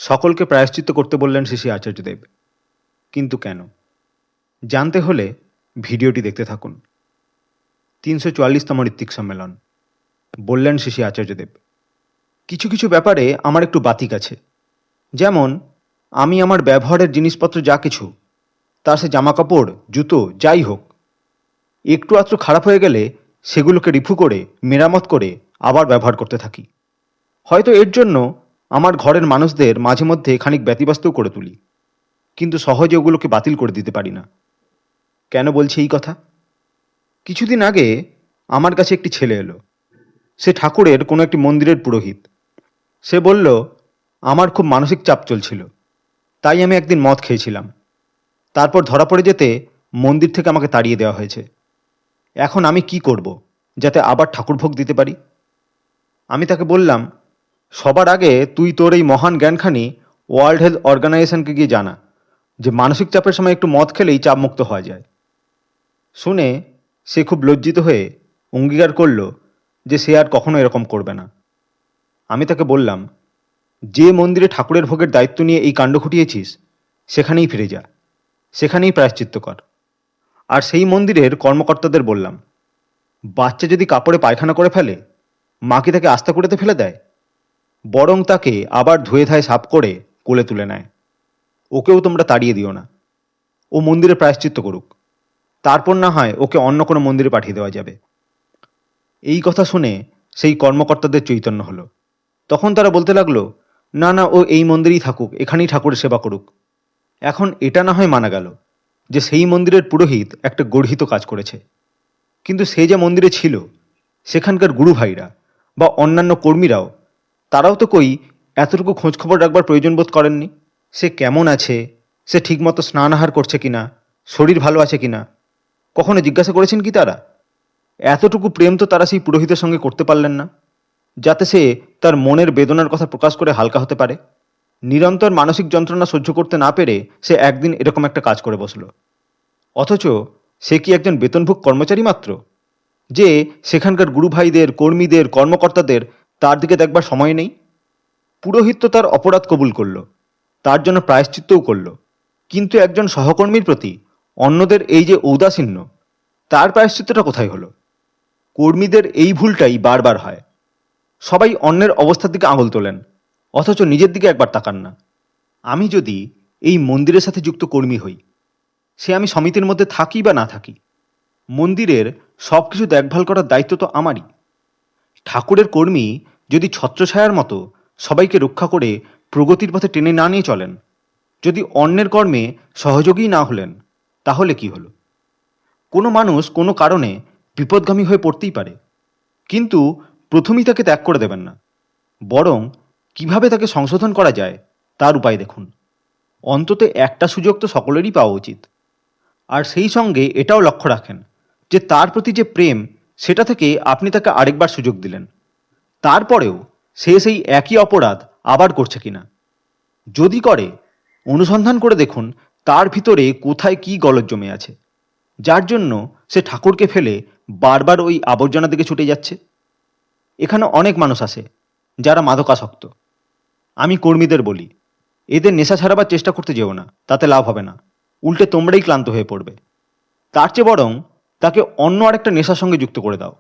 সকলকে প্রায়শ্চিত্ত করতে বললেন শ্রী শ্রী আচার্যদেব। কিন্তু কেন? জানতে হলে ভিডিওটি দেখতে থাকুন। 344তম ঋত্বিক সম্মেলন। বললেন শ্রী শ্রী আচার্যদেব, কিছু কিছু ব্যাপারে আমার একটু বাতিক আছে। যেমন আমি আমার ব্যবহারের জিনিসপত্র যা কিছু, তার সে জামাকাপড়, জুতো যাই হোক, একটু আধটু খারাপ হয়ে গেলে সেগুলোকে রিফু করে মেরামত করে আবার ব্যবহার করতে থাকি। হয়তো এর জন্য আমার ঘরের মানুষদের মাঝে মধ্যে খানিক ব্যতিব্যস্তও করে তুলি, কিন্তু সহজে ওগুলোকে বাতিল করে দিতে পারি না। কেন বলছি এই কথা? কিছুদিন আগে আমার কাছে একটি ছেলে এলো। সে ঠাকুরের কোনো একটি মন্দিরের পুরোহিত। সে বলল, আমার খুব মানসিক চাপ চলছিল, তাই আমি একদিন মদ খেয়েছিলাম। তারপর ধরা পড়ে যেতে মন্দির থেকে আমাকে তাড়িয়ে দেওয়া হয়েছে। এখন আমি কি করব যাতে আবার ঠাকুর ভোগ দিতে পারি? আমি তাকে বললাম, সবার আগে তুই তোর এই মহান জ্ঞানখানি ওয়ার্ল্ড হেলথ অর্গানাইজেশনকে গিয়ে জানা যে মানসিক চাপের সময় একটু মদ খেলেই চাপমুক্ত হওয়া যায়। শুনে সে খুব লজ্জিত হয়ে অঙ্গীকার করল যে সে আর কখনো এরকম করবে না। আমি তাকে বললাম, যে মন্দিরে ঠাকুরের ভোগের দায়িত্ব নিয়ে এই কাণ্ড ঘটিয়েছিস সেখানেই ফিরে যা, সেখানেই প্রায়শ্চিত্ত কর। আর সেই মন্দিরের কর্মকর্তাদের বললাম, বাচ্চা যদি কাপড়ে পায়খানা করে ফেলে, মা কি তাকে আস্তা করেতে ফেলে দেয়? বরং তাকে আবার ধুয়ে ধায় সাফ করে কোলে তুলে নেয়। ওকেও তোমরা তাড়িয়ে দিও না, ও মন্দিরে প্রায়শ্চিত্ত করুক, তারপর না হয় ওকে অন্য কোনো মন্দিরে পাঠিয়ে দেওয়া যাবে। এই কথা শুনে সেই কর্মকর্তাদের চৈতন্য হলো। তখন তারা বলতে লাগলো, না না, ও এই মন্দিরেই থাকুক, এখানেই ঠাকুরের সেবা করুক। এখন এটা না হয় মানা গেল যে সেই মন্দিরের পুরোহিত একটা গর্হিত কাজ করেছে, কিন্তু সে যে মন্দিরে ছিল সেখানকার গুরু ভাইরা বা অন্যান্য কর্মীরাও, তারাও তো কই এতটুকু খোঁজখবর রাখবার প্রয়োজন বোধ করেননি। সে কেমন আছে, সে ঠিকমতো স্নান আহার করছে কিনা, শরীর ভালো আছে কিনা, কখনো জিজ্ঞাসা করেছেন কি তারা? এতটুকু প্রেম তো তারা সেই পুরোহিতের সঙ্গে করতে পারলেন না, যাতে সে তার মনের বেদনার কথা প্রকাশ করে হালকা হতে পারে। নিরন্তর মানসিক যন্ত্রণা সহ্য করতে না পেরে সে একদিন এরকম একটা কাজ করে বসল। অথচ সে কি একজন বেতনভোগ কর্মচারী মাত্র, যে সেখানকার গুরু ভাইদের, কর্মীদের, কর্মকর্তাদের তার দিকে দেখবার সময় নেই? পুরোহিত তো তার অপরাধ কবুল করল, তার জন্য প্রায়শ্চিত্তও করল, কিন্তু একজন সহকর্মীর প্রতি অন্যদের এই যে ঔদাসীন্য, তার প্রায়শ্চিত্তটা কোথায় হলো? কর্মীদের এই ভুলটাই বারবার হয়। সবাই অন্যের অবস্থার দিকে আঙুল তোলেন, অথচ নিজের দিকে একবার তাকান না। আমি যদি এই মন্দিরের সাথে যুক্ত কর্মী হই, সে আমি সমিতির মধ্যে থাকি বা না থাকি, মন্দিরের সব কিছু দেখভাল করার দায়িত্ব তো আমারই। ঠাকুরের কর্মী যদি ছত্রছায়ার মতো সবাইকে রক্ষা করে প্রগতির পথে টেনে না নিয়ে চলেন, যদি অন্যের কর্মে সহযোগী না হলেন, তাহলে কি হলো? কোনো মানুষ কোনো কারণে বিপদগামী হয়ে পড়তেই পারে, কিন্তু প্রথমেই তাকে ত্যাগ করে দেবেন না, বরং কিভাবে তাকে সংশোধন করা যায় তার উপায় দেখুন। অন্তত একটা সুযোগ তো সকলেরই পাওয়া উচিত। আর সেই সঙ্গে এটাও লক্ষ্য রাখেন যে তার প্রতি যে প্রেম, সেটা থেকে আপনি তাকে আরেকবার সুযোগ দিলেন, তারপরেও সে সেই একই অপরাধ আবার করছে কিনা। যদি করে, অনুসন্ধান করে দেখুন তার ভিতরে কোথায় কি গলদ জমে আছে, যার জন্য সে ঠাকুরকে ফেলে বারবার ওই আবর্জনা দিকে ছুটে যাচ্ছে। এখানে অনেক মানুষ আসে যারা মাদকাসক্ত। আমি কর্মীদের বলি, এদের নেশা ছাড়াবার চেষ্টা করতে যেও না, তাতে লাভ হবে না, উল্টে তোমরাই ক্লান্ত হয়ে পড়বে। তার চেয়ে বরং তাকে অন্য আরেকটা নেশার সঙ্গে যুক্ত করে দাও।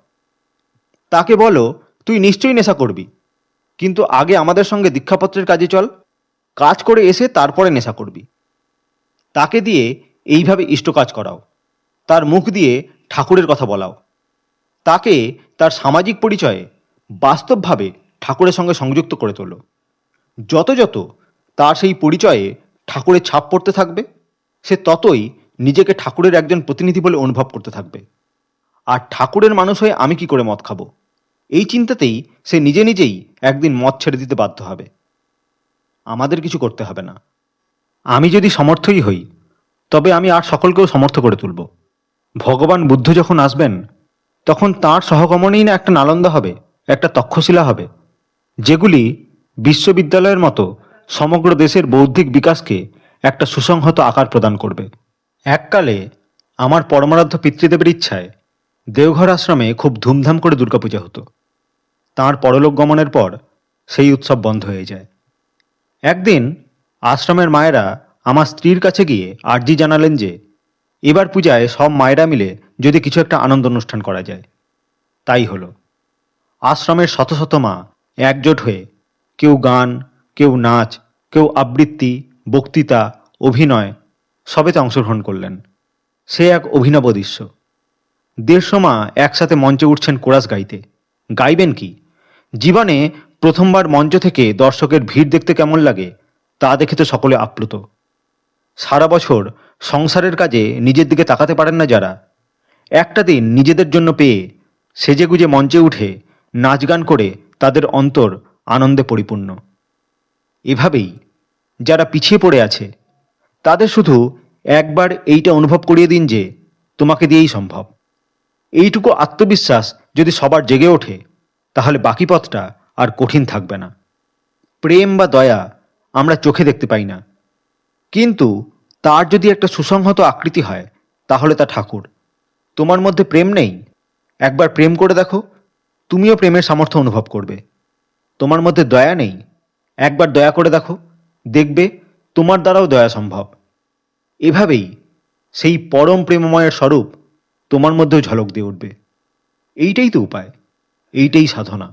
তাকে বলো, তুই নিশ্চয়ই নেশা করবি, কিন্তু আগে আমাদের সঙ্গে দীক্ষাপত্রের কাজে চল, কাজ করে এসে তারপরে নেশা করবি। তাকে দিয়ে এইভাবে ইষ্ট কাজ করাও, তার মুখ দিয়ে ঠাকুরের কথা বলাও, তাকে তার সামাজিক পরিচয়ে বাস্তবভাবে ঠাকুরের সঙ্গে সংযুক্ত করে তোলো। যত যত তার সেই পরিচয়ে ঠাকুরের ছাপ পড়তে থাকবে, সে ততই নিজেকে ঠাকুরের একজন প্রতিনিধি বলে অনুভব করতে থাকবে। আর ঠাকুরের মানুষ হয়ে আমি কি করে মদ খাবো, এই চিন্তাতেই সে নিজে নিজেই একদিন মদ ছেড়ে দিতে বাধ্য হবে। আমাদের কিছু করতে হবে না। আমি যদি সমর্থই হই, তবে আমি আর সকলকেও সমর্থ করে তুলব। ভগবান বুদ্ধ যখন আসবেন, তখন তাঁর সহগমনেই না একটা নালন্দা হবে, একটা তক্ষশিলা হবে, যেগুলি বিশ্ববিদ্যালয়ের মতো সমগ্র দেশের বৌদ্ধিক বিকাশকে একটা সুসংহত আকার প্রদান করবে। এককালে আমার পরমারাধ্য পিতৃদেবের ইচ্ছায় দেওঘর আশ্রমে খুব ধুমধাম করে দুর্গাপূজা হতো। তাঁর পরলোক গমনের পর সেই উৎসব বন্ধ হয়ে যায়। একদিন আশ্রমের মায়েরা আমার স্ত্রীর কাছে গিয়ে আর্জি জানালেন যে এবার পূজায় সব মায়েরা মিলে যদি কিছু একটা আনন্দ অনুষ্ঠান করা যায়। তাই হলো। আশ্রমের শত শত মা একজোট হয়ে কেউ গান, কেউ নাচ, কেউ আবৃত্তি, বক্তৃতা, অভিনয় সবেতে অংশগ্রহণ করলেন। সে এক অভিনব দৃশ্য। 150 মা একসাথে মঞ্চে উঠছেন কোরাস গাইতে। গাইবেন কি? জীবনে প্রথমবার মঞ্চ থেকে দর্শকের ভিড় দেখতে কেমন লাগে তা দেখে তো সকলে আপ্লুত। সারা বছর সংসারের কাজে নিজের দিকে তাকাতে পারেন না যারা, একটা দিন নিজেদের জন্য পেয়ে সেজেগুজে মঞ্চে উঠে নাচ গান করে তাদের অন্তর আনন্দে পরিপূর্ণ। এভাবেই যারা পিছিয়ে পড়ে আছে তাদের শুধু একবার এইটা অনুভব করিয়ে দিন যে তোমাকে দিয়েই সম্ভব। এইটুকু আত্মবিশ্বাস যদি সবার জেগে ওঠে তাহলে বাকি পথটা আর কঠিন থাকবে না। প্রেম বা দয়া আমরা চোখে দেখতে পাই না, কিন্তু তার যদি একটা সুসংহত আকৃতি হয় তাহলে তা ঠাকুর। তোমার মধ্যে প্রেম নেই? একবার প্রেম করে দেখো, তুমিও প্রেমের সামর্থ্য অনুভব করবে। তোমার মধ্যে দয়া নেই? একবার দয়া করে দেখো, দেখবে তোমার দ্বারাও দয়া সম্ভব। এভাবেই সেই পরম প্রেমময়ের স্বরূপ তোমার মধ্যেও ঝলক দিয়ে উঠবে। এইটাই তো উপায়, এইটাই সাধনা।